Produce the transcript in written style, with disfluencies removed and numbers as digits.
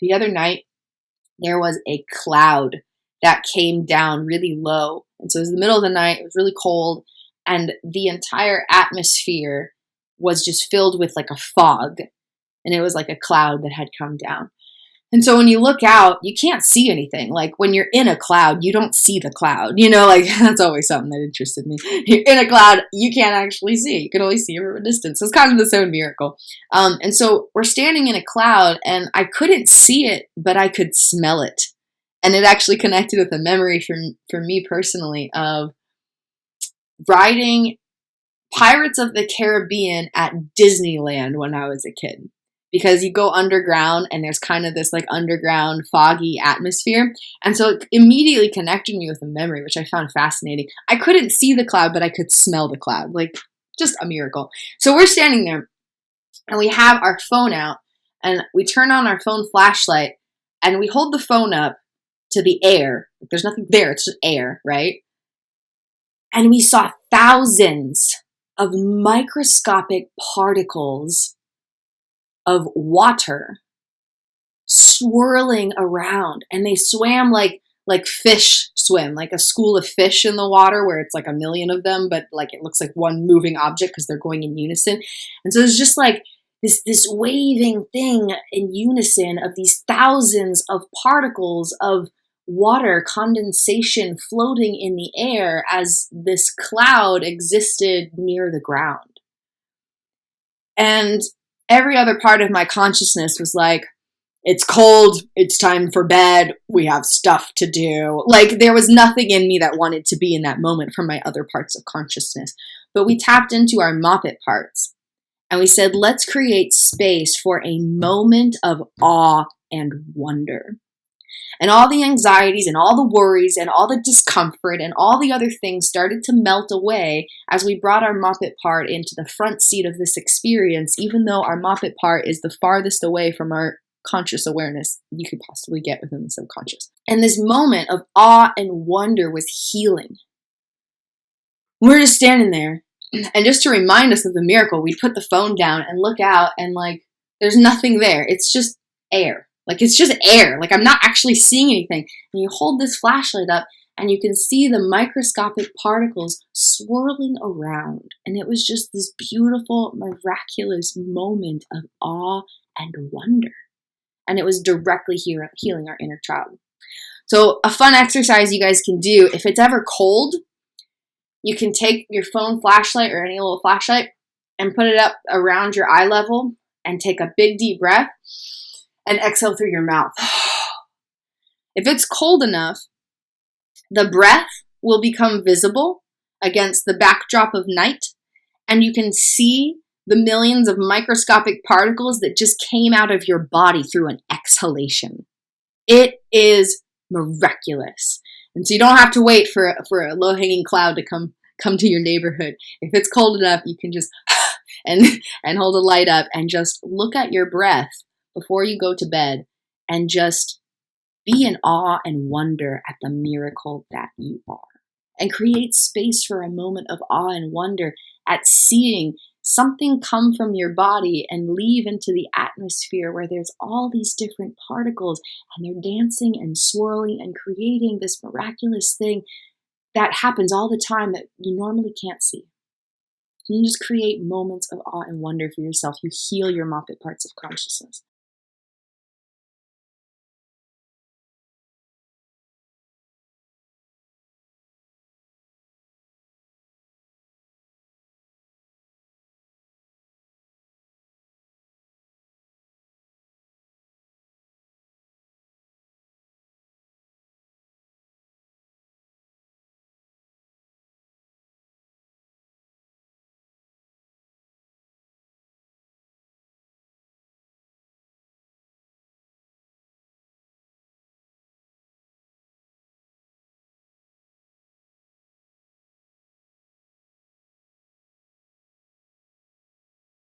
The other night, there was a cloud that came down really low. And so it was the middle of the night, it was really cold, and the entire atmosphere was just filled with like a fog. And it was like a cloud that had come down. And so when you look out, you can't see anything. Like when you're in a cloud, you don't see the cloud. You know, like that's always something that interested me. You're in a cloud, you can't actually see. You can only see from a distance. So it's kind of its own miracle. And so we're standing in a cloud, and I couldn't see it, but I could smell it. And it actually connected with a memory for me personally of riding Pirates of the Caribbean at Disneyland when I was a kid. Because you go underground and there's kind of this like underground foggy atmosphere. And so it immediately connected me with a memory, which I found fascinating. I couldn't see the cloud, but I could smell the cloud. Like, just a miracle. So we're standing there and we have our phone out and we turn on our phone flashlight and we hold the phone up to the air. There's nothing there, it's just air, right? And we saw thousands of microscopic particles of water swirling around, and they swam like fish swim, like a school of fish in the water where it's like a million of them, but like it looks like one moving object because they're going in unison. And so it's just like this waving thing in unison of these thousands of particles of water condensation floating in the air as this cloud existed near the ground. And every other part of my consciousness was like, it's cold, it's time for bed, we have stuff to do. Like, there was nothing in me that wanted to be in that moment from my other parts of consciousness. But we tapped into our Moppet parts. And we said, let's create space for a moment of awe and wonder. And all the anxieties and all the worries and all the discomfort and all the other things started to melt away as we brought our Moppet part into the front seat of this experience, even though our Moppet part is the farthest away from our conscious awareness you could possibly get within the subconscious. And this moment of awe and wonder was healing. We're just standing there. And just to remind us of the miracle, we put the phone down and look out and like, there's nothing there. It's just air. Like, it's just air. Like, I'm not actually seeing anything. And you hold this flashlight up and you can see the microscopic particles swirling around. And it was just this beautiful, miraculous moment of awe and wonder. And it was directly healing our inner child. So a fun exercise you guys can do, if it's ever cold, you can take your phone flashlight or any little flashlight and put it up around your eye level and take a big deep breath and exhale through your mouth. If it's cold enough, the breath will become visible against the backdrop of night, and you can see the millions of microscopic particles that just came out of your body through an exhalation. It is miraculous. And so you don't have to wait for a low-hanging cloud to come to your neighborhood. If it's cold enough, you can just and hold a light up and just look at your breath before you go to bed and just be in awe and wonder at the miracle that you are. And create space for a moment of awe and wonder at seeing something come from your body and leave into the atmosphere where there's all these different particles and they're dancing and swirling and creating this miraculous thing that happens all the time that you normally can't see. You just create moments of awe and wonder for yourself. You heal your Moppet parts of consciousness.